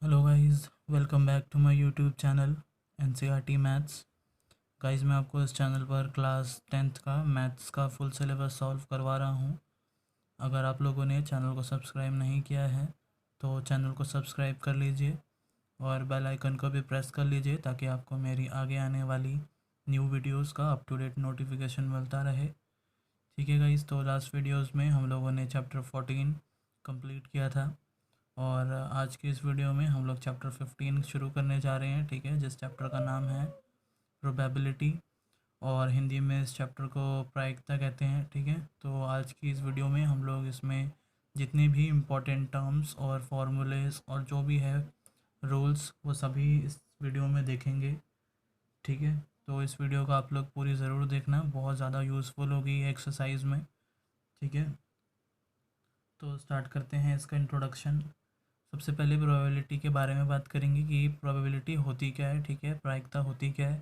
Hello guys, welcome back to my YouTube channel NCERT maths. Guys, मैं आपको इस channel पर क्लास 10th का मैथ्स का फुल सिलेबस सॉल्व करवा रहा हूं। अगर आप लोगों ने चैनल को सब्सक्राइब नहीं किया है तो चैनल को सब्सक्राइब कर लीजिए और बेल आइकन को भी प्रेस कर लीजिए ताकि आपको मेरी आगे आने वाली न्यू वीडियोस का अप टू डेट नोटिफिकेशन मिलता रहे। ठीक है गाइस, तो लास्ट वीडियोस में हम लोगों ने चैप्टर 14 कंप्लीट किया था और आज की इस वीडियो में हम लोग चैप्टर 15 शुरू करने जा रहे हैं। ठीक है, जिस चैप्टर का नाम है प्रोबेबिलिटी और हिंदी में इस चैप्टर को प्रायिकता कहते हैं। ठीक है, तो आज की इस वीडियो में हम लोग इसमें जितने भी इम्पोर्टेंट टर्म्स और फॉर्मूलेस और जो भी है रूल्स वो सभी इस वीडियो में देखेंगे। ठीक है, तो इस वीडियो को आप लोग पूरी ज़रूर देखना, बहुत ज़्यादा यूज़फुल होगी ये एक्सरसाइज में। ठीक है, तो स्टार्ट करते हैं इसका इंट्रोडक्शन। सबसे पहले प्रोबेबिलिटी के बारे में बात करेंगे कि प्रोबेबिलिटी होती क्या है। ठीक है, प्रायिकता होती क्या है।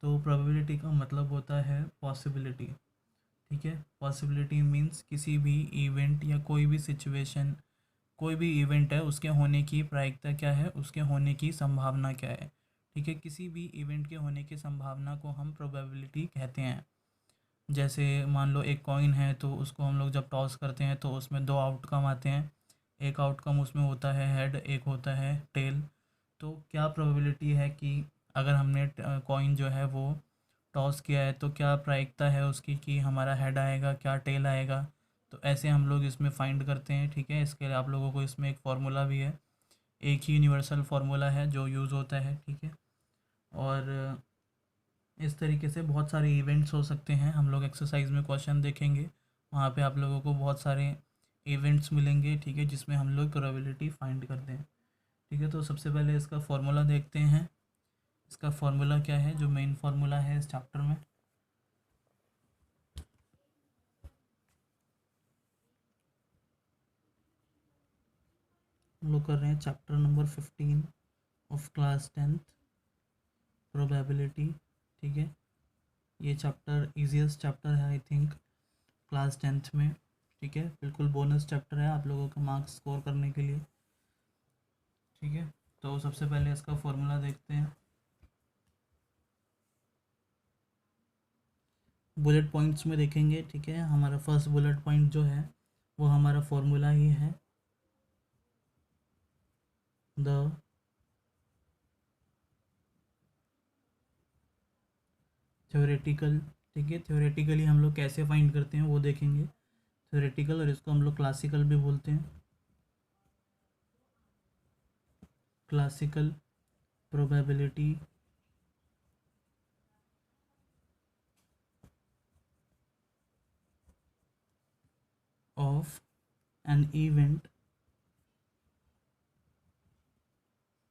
तो प्रोबेबिलिटी का मतलब होता है पॉसिबिलिटी। ठीक है, पॉसिबिलिटी मीन्स किसी भी इवेंट या कोई भी सिचुएशन, कोई भी इवेंट है उसके होने की प्रायिकता क्या है, उसके होने की संभावना क्या है। ठीक है, किसी भी इवेंट के होने की संभावना को हम प्रोबेबिलिटी कहते हैं। जैसे मान लो एक कॉइन है तो उसको हम लोग जब टॉस करते हैं तो उसमें दो आउटकम आते हैं। एक आउटकम उसमें होता है हेड, एक होता है टेल। तो क्या प्रोबेबिलिटी है कि अगर हमने कॉइन जो है वो टॉस किया है तो क्या प्रायिकता है उसकी कि हमारा हेड आएगा, क्या टेल आएगा। तो ऐसे हम लोग इसमें फाइंड करते हैं। ठीक है, इसके लिए आप लोगों को इसमें एक फार्मूला भी है, एक ही यूनिवर्सल फार्मूला है जो यूज़ होता है। ठीक है, और इस तरीके से बहुत सारे इवेंट्स हो सकते हैं। हम लोग एक्सरसाइज में क्वेश्चन देखेंगे, वहाँ पे आप लोगों को बहुत सारे इवेंट्स मिलेंगे। ठीक है, जिसमें हम लोग प्रोबेबिलिटी फाइंड करते हैं। ठीक है, तो सबसे पहले इसका फॉर्मूला देखते हैं। इसका फॉर्मूला क्या है, जो मेन फार्मूला है इस चैप्टर में। हम लोग कर रहे हैं chapter number 15 of class 10th, probability. ठीक है, ये चैप्टर इजीएस्ट चैप्टर है आई थिंक क्लास 10th में। ठीक है, बिल्कुल बोनस चैप्टर है आप लोगों का मार्क्स स्कोर करने के लिए। ठीक है, तो सबसे पहले इसका फॉर्मूला देखते हैं। बुलेट पॉइंट्स में देखेंगे। ठीक है, हमारा फर्स्ट बुलेट पॉइंट जो है वो हमारा फॉर्मूला ही है, द थ्योरेटिकल। ठीक है, थ्योरेटिकली हम लोग कैसे फाइंड करते हैं वो देखेंगे। थ्योरेटिकल, और इसको हम लोग क्लासिकल भी बोलते हैं, classical probability of an event.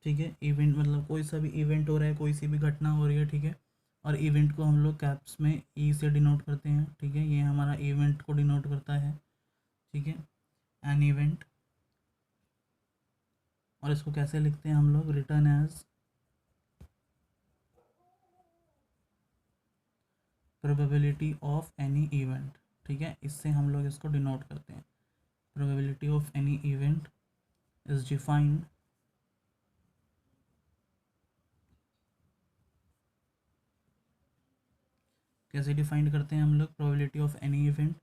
ठीक है, इवेंट मतलब कोई सा भी इवेंट हो रहा है, कोई सी भी घटना हो रही है। ठीक है, और इवेंट को हम लोग कैप्स में ई से डिनोट करते हैं। ठीक है, ये हमारा इवेंट को डिनोट करता है। ठीक है, एन इवेंट। और इसको कैसे लिखते हैं हम लोग, written as probability of any event. ठीक है, इससे हम लोग इसको डिनोट करते हैं। Probability of any event is defined कैसे डिफाइंड करते हैं हम लोग प्रोबेबिलिटी ऑफ एनी इवेंट।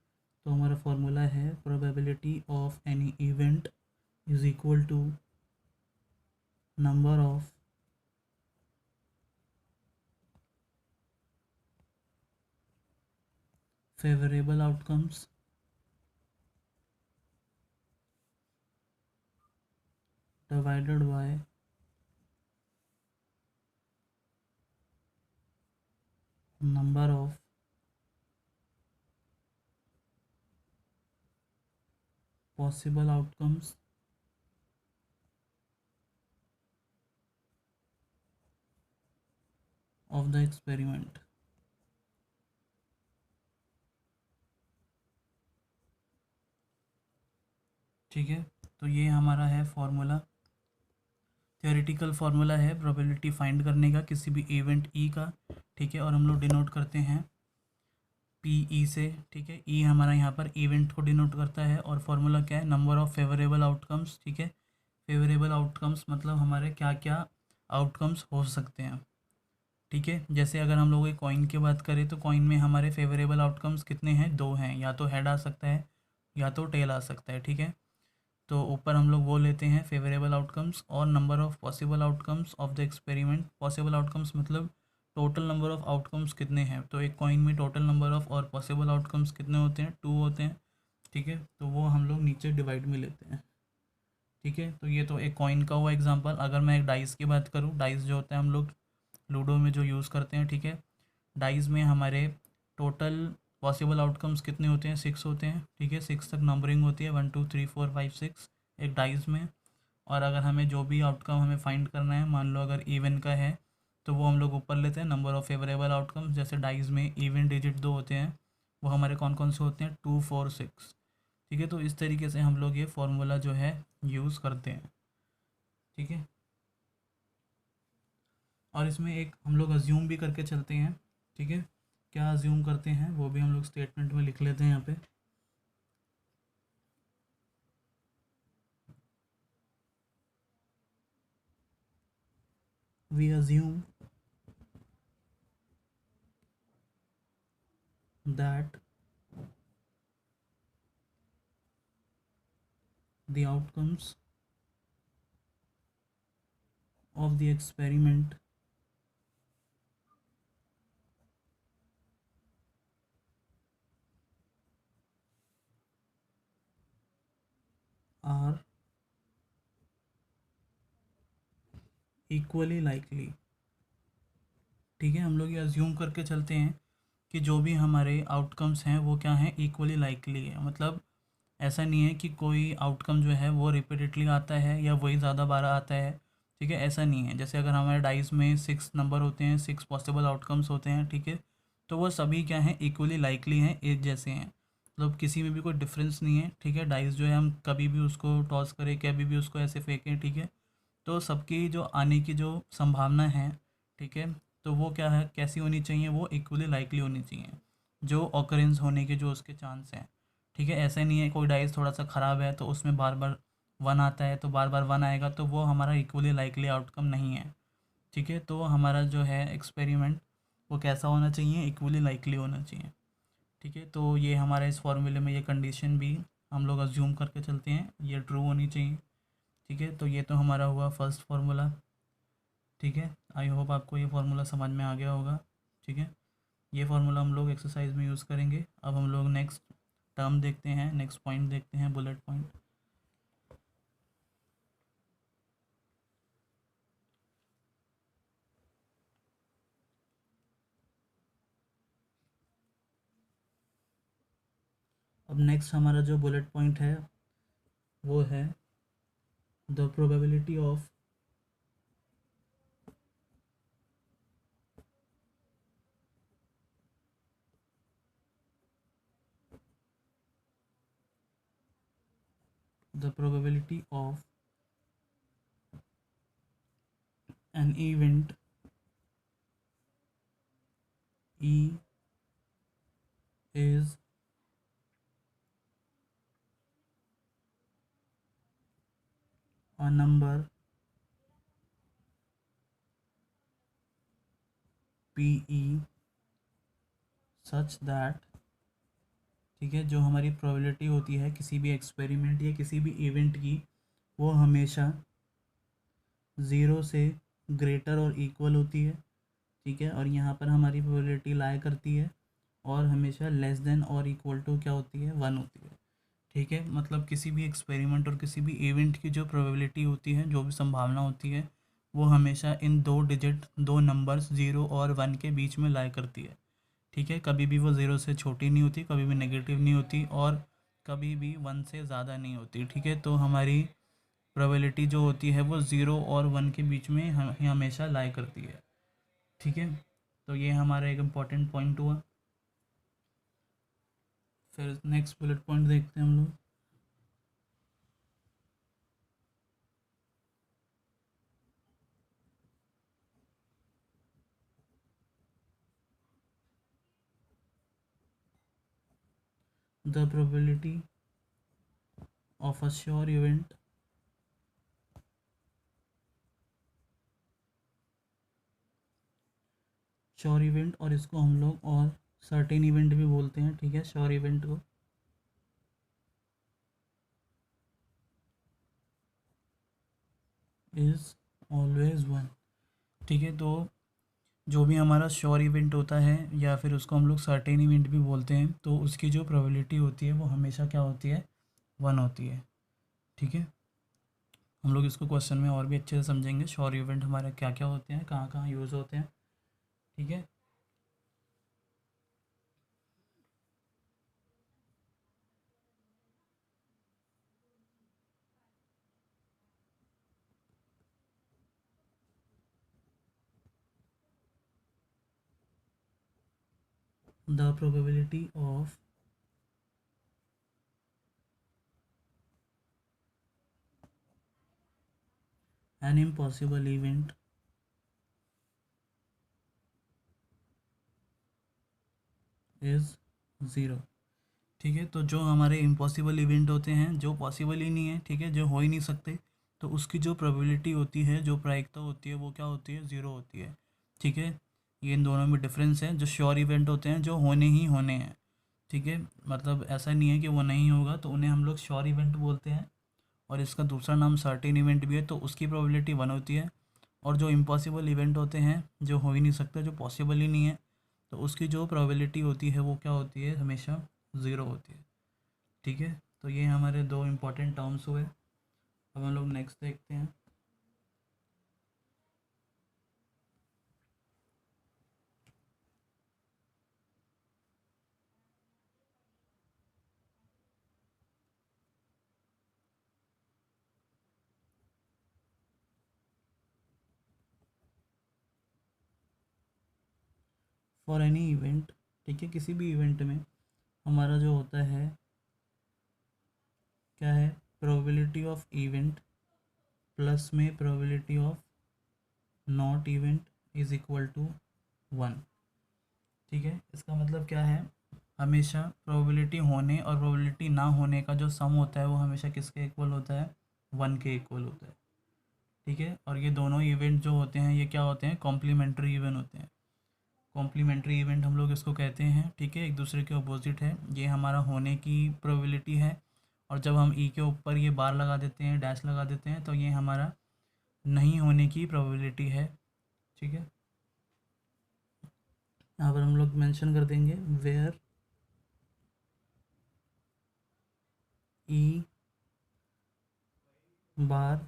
तो हमारा फॉर्मूला है probability of any event is equal to number of favorable outcomes divided by number of possible outcomes of the experiment। ठीक है, तो ये हमारा है फॉर्मूला, थ्योरेटिकल फार्मूला है प्रोबेबिलिटी फाइंड करने का किसी भी इवेंट ई का। ठीक है, और हम लोग डिनोट करते हैं पी ई से। ठीक है, ई हमारा यहाँ पर इवेंट को डिनोट करता है और फार्मूला क्या है, नंबर ऑफ़ फेवरेबल आउटकम्स। ठीक है, फेवरेबल आउटकम्स मतलब हमारे क्या क्या आउटकम्स हो सकते हैं। ठीक है, जैसे अगर हम लोग एक कॉइन की बात करें तो कॉइन में हमारे फेवरेबल आउटकम्स कितने हैं, दो हैं, या तो हेड आ सकता है या तो टेल आ सकता है। ठीक है, तो ऊपर हम लोग वो लेते हैं फेवरेबल आउटकम्स और number of possible outcomes of the experiment. Possible outcomes मतलब टोटल नंबर ऑफ़ आउटकम्स कितने हैं, तो एक कॉइन में टोटल नंबर ऑफ़ और पॉसिबल आउटकम्स कितने होते हैं, 2 होते हैं। ठीक है, तो वो हम लोग नीचे डिवाइड में लेते हैं। ठीक है, तो ये तो एक कॉइन का हुआ एग्जांपल। अगर मैं एक डाइस की बात करूँ, डाइस जो होता है हम लोग लूडो में जो यूज़ करते हैं। ठीक है, डाइस में हमारे टोटल पॉसिबल आउटकम्स कितने होते हैं, 6 होते हैं। ठीक है, 6 तक नंबरिंग होती है, 1 2 3 4 5 6 एक डाइस में। और अगर हमें जो भी आउटकम हमें फाइंड करना है, मान लो अगर इवन का है, तो वो हम लोग ऊपर लेते हैं नंबर ऑफ़ फेवरेबल आउटकम्स। जैसे डाइस में इवन डिजिट 2 होते हैं, वो हमारे कौन कौन से होते हैं, 2 4 6। ठीक है, तो इस तरीके से हम लोग ये फार्मूला जो है यूज़ करते हैं। ठीक है, और इसमें एक हम लोग अज्यूम भी करके चलते हैं। ठीक है, क्या अज्यूम करते हैं वो भी हम लोग स्टेटमेंट में लिख लेते हैं यहाँ पे। We assume that the outcomes of the experiment are equally likely। ठीक है, हम लोग ये अज्यूम करके चलते हैं कि जो भी हमारे आउटकम्स हैं वो क्या हैं, इक्वली लाइकली है। मतलब ऐसा नहीं है कि कोई आउटकम जो है वो रिपीटेडली आता है या वही ज़्यादा बार आता है। ठीक है, ऐसा नहीं है। जैसे अगर हमारे डाइस में 6 नंबर होते हैं, 6 पॉसिबल आउटकम्स होते हैं। ठीक है, तो वो सभी क्या हैं, इक्वली लाइकली हैं, एक जैसे हैं, मतलब किसी में भी कोई डिफरेंस नहीं है। ठीक है, डाइस जो है हम कभी भी उसको टॉस करें, कभी भी उसको ऐसे फेंकें। ठीक है, तो सबकी जो आने की जो संभावना है, ठीक है, तो वो क्या है, कैसी होनी चाहिए, वो इक्वली लाइकली होनी चाहिए, जो ऑकरेंस होने के जो उसके चांस हैं। ठीक है, ऐसा नहीं है कोई डाइस थोड़ा सा ख़राब है तो उसमें बार बार वन आता है, तो बार बार वन आएगा, तो वो हमारा इक्वली लाइकली आउटकम नहीं है। ठीक है, तो हमारा जो है एक्सपेरिमेंट वो कैसा होना चाहिए, इक्वली लाइकली होना चाहिए। ठीक है, तो ये हमारे इस फॉर्मूले में ये कंडीशन भी हम लोग अज्यूम करके चलते हैं, ये ट्रू होनी चाहिए। ठीक है, तो ये तो हमारा हुआ फर्स्ट फार्मूला। ठीक है, आई होप आपको ये फार्मूला समझ में आ गया होगा। ठीक है, ये फार्मूला हम लोग एक्सरसाइज में यूज़ करेंगे। अब हम लोग नेक्स्ट टर्म देखते हैं, नेक्स्ट पॉइंट देखते हैं, बुलेट पॉइंट। अब नेक्स्ट हमारा जो बुलेट पॉइंट है वो है the probability of the probability of an event E is a number P E such that. ठीक है, जो हमारी प्रोबेबिलिटी होती है किसी भी एक्सपेरिमेंट या किसी भी इवेंट की, वो हमेशा ज़ीरो से ग्रेटर और इक्वल होती है। ठीक है, और यहाँ पर हमारी प्रोबेबिलिटी लाई करती है, और हमेशा लेस देन और इक्वल टू क्या होती है, वन होती है। ठीक है, मतलब किसी भी एक्सपेरिमेंट और किसी भी इवेंट की जो प्रोबेबिलिटी होती है, जो भी संभावना होती है, वो हमेशा इन दो डिजिट, दो नंबर्स ज़ीरो और वन के बीच में लाई करती है। ठीक है, कभी भी वो ज़ीरो से छोटी नहीं होती, कभी भी नेगेटिव नहीं होती, और कभी भी वन से ज़्यादा नहीं होती। ठीक है, तो हमारी प्रोबेबिलिटी जो होती है वो ज़ीरो और वन के बीच में हमेशा लाई करती है। ठीक है, तो ये हमारा एक इम्पॉर्टेंट पॉइंट हुआ। फिर नेक्स्ट बुलेट पॉइंट देखते हैं हम लोग। The probability of a sure event sure event, और इसको हम लोग और सर्टेन इवेंट भी बोलते हैं, ठीक है। श्योर इवेंट को इज़ ऑलवेज वन, ठीक है। तो जो भी हमारा श्योर इवेंट होता है या फिर उसको हम लोग सर्टेन इवेंट भी बोलते हैं, तो उसकी जो प्रोबेबिलिटी होती है वो हमेशा क्या होती है, वन होती है, ठीक है। हम लोग इसको क्वेश्चन में और भी अच्छे से समझेंगे, श्योर इवेंट हमारे क्या क्या होते हैं, कहाँ कहाँ यूज़ होते हैं, ठीक है। The probability of an impossible event is zero, ठीक है। तो जो हमारे इम्पॉसिबल इवेंट होते हैं, जो पॉसिबल ही नहीं है, ठीक है, जो हो ही नहीं सकते, तो उसकी जो प्रोबेबिलिटी होती है, जो प्रायिकता होती है, वो क्या होती है, ज़ीरो होती है, ठीक है। ये इन दोनों में डिफरेंस है। जो श्योर इवेंट होते हैं जो होने ही होने हैं, ठीक है, मतलब ऐसा नहीं है कि वो नहीं होगा, तो उन्हें हम लोग श्योर इवेंट बोलते हैं। और इसका दूसरा नाम सर्टेन इवेंट भी है, तो उसकी प्रोबेबिलिटी वन होती है। और जो इम्पॉसिबल इवेंट होते हैं, जो हो ही नहीं सकते, जो पॉसिबल ही नहीं है, तो उसकी जो प्रोबेबिलिटी होती है वो क्या होती है, हमेशा ज़ीरो होती है, ठीक है। तो ये हमारे दो इम्पॉर्टेंट टर्म्स हुए। अब हम लोग नेक्स्ट देखते हैं। फॉर एनी इवेंट, ठीक है, किसी भी इवेंट में हमारा जो होता है क्या है, प्रोबेबिलिटी ऑफ इवेंट प्लस में probability of not event is equal to one, ठीक है। इसका मतलब क्या है, हमेशा प्रोबेबिलिटी होने और प्रोबेबिलिटी ना होने का जो सम होता है वो हमेशा किसके इक्वल होता है, वन के इक्वल होता है, ठीक है। और ये दोनों इवेंट जो होते हैं ये क्या होते हैं, कॉम्प्लीमेंट्री इवेंट होते हैं। कॉम्प्लीमेंट्री इवेंट हम लोग इसको कहते हैं, ठीक है, एक दूसरे के अपोजिट है। ये हमारा होने की प्रोबेबिलिटी है, और जब हम ई के ऊपर ये बार लगा देते हैं, डैश लगा देते हैं, तो ये हमारा नहीं होने की प्रोबेबिलिटी है, ठीक है। यहाँ पर हम लोग मेंशन कर देंगे where E bar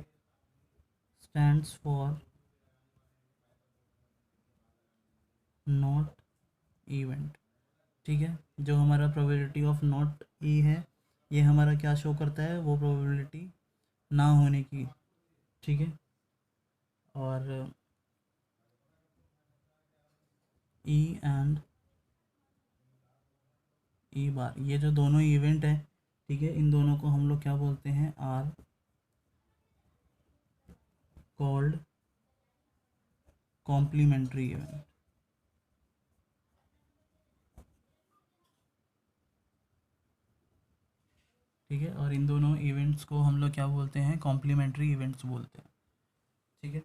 stands for not event, ठीक है। जो हमारा प्रोबेबिलिटी ऑफ नॉट ई है, ये हमारा क्या शो करता है, वो प्रोबेबिलिटी ना होने की, ठीक है। और ई एंड ई बार, ये जो दोनों इवेंट है, ठीक है, इन दोनों को हम लोग क्या बोलते हैं, आर कॉल्ड कॉम्प्लीमेंट्री इवेंट, ठीक है। और इन दोनों इवेंट्स को हम लोग क्या बोलते हैं, कॉम्प्लीमेंट्री इवेंट्स बोलते हैं, ठीक है।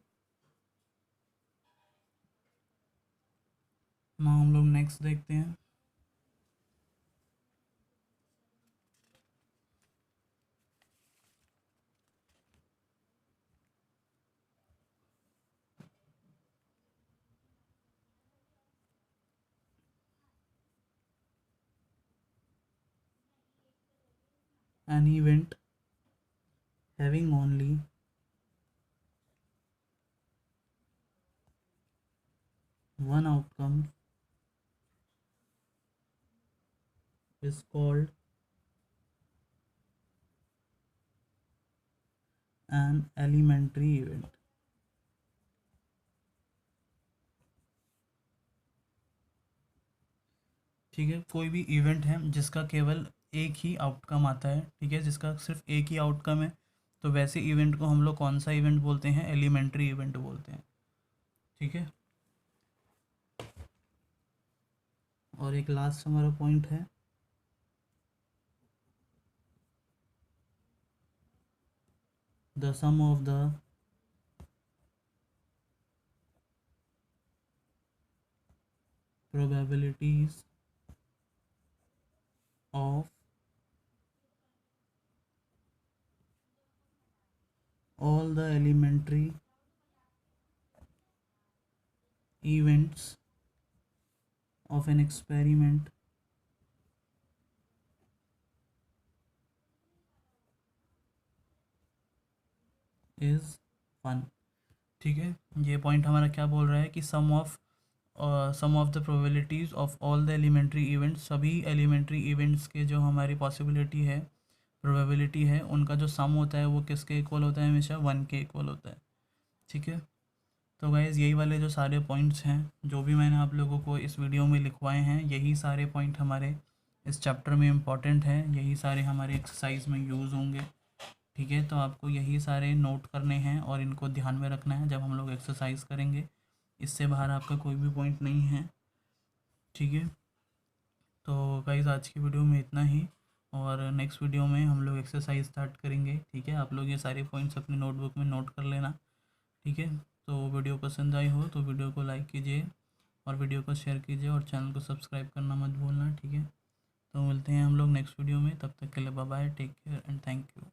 ना हम लोग नेक्स्ट देखते हैं। An event having only one outcome is called an elementary event, ठीक है। कोई भी इवेंट है जिसका केवल एक ही आउटकम आता है, ठीक है, जिसका सिर्फ एक ही आउटकम है, तो वैसे इवेंट को हम लोग कौन सा इवेंट बोलते हैं, एलिमेंट्री इवेंट बोलते हैं, ठीक है। और एक लास्ट हमारा पॉइंट है, the sum of the probabilities of all the elementary events of an experiment is one. ठीक है, ये पॉइंट हमारा क्या बोल रहा है कि sum of the probabilities of all the elementary events, सभी एलिमेंट्री इवेंट्स के जो हमारी पॉसिबिलिटी है, प्रोबेबिलिटी है, उनका जो सम होता है वो किसके इक्वल होता है, हमेशा 1 के इक्वल होता है। ठीक है, तो गाइज़ यही वाले जो सारे पॉइंट्स हैं जो भी मैंने आप लोगों को इस वीडियो में लिखवाए हैं, यही सारे पॉइंट हमारे इस चैप्टर में इम्पॉर्टेंट हैं, यही सारे हमारे एक्सरसाइज में यूज़ होंगे। ठीक है, तो आपको यही सारे नोट करने हैं और इनको ध्यान में रखना है जब हम लोग एक्सरसाइज करेंगे। इससे बाहर आपका कोई भी पॉइंट नहीं है। ठीक है, तो गाइज़ आज की वीडियो में इतना ही, और नेक्स्ट वीडियो में हम लोग एक्सरसाइज स्टार्ट करेंगे। ठीक है, आप लोग ये सारे पॉइंट्स अपने नोटबुक में नोट कर लेना। ठीक है, तो वीडियो पसंद आई हो तो वीडियो को लाइक कीजिए और वीडियो को शेयर कीजिए और चैनल को सब्सक्राइब करना मत भूलना। ठीक है, तो मिलते हैं हम लोग नेक्स्ट वीडियो में, तब तक के लिए bye bye, take care and thank you.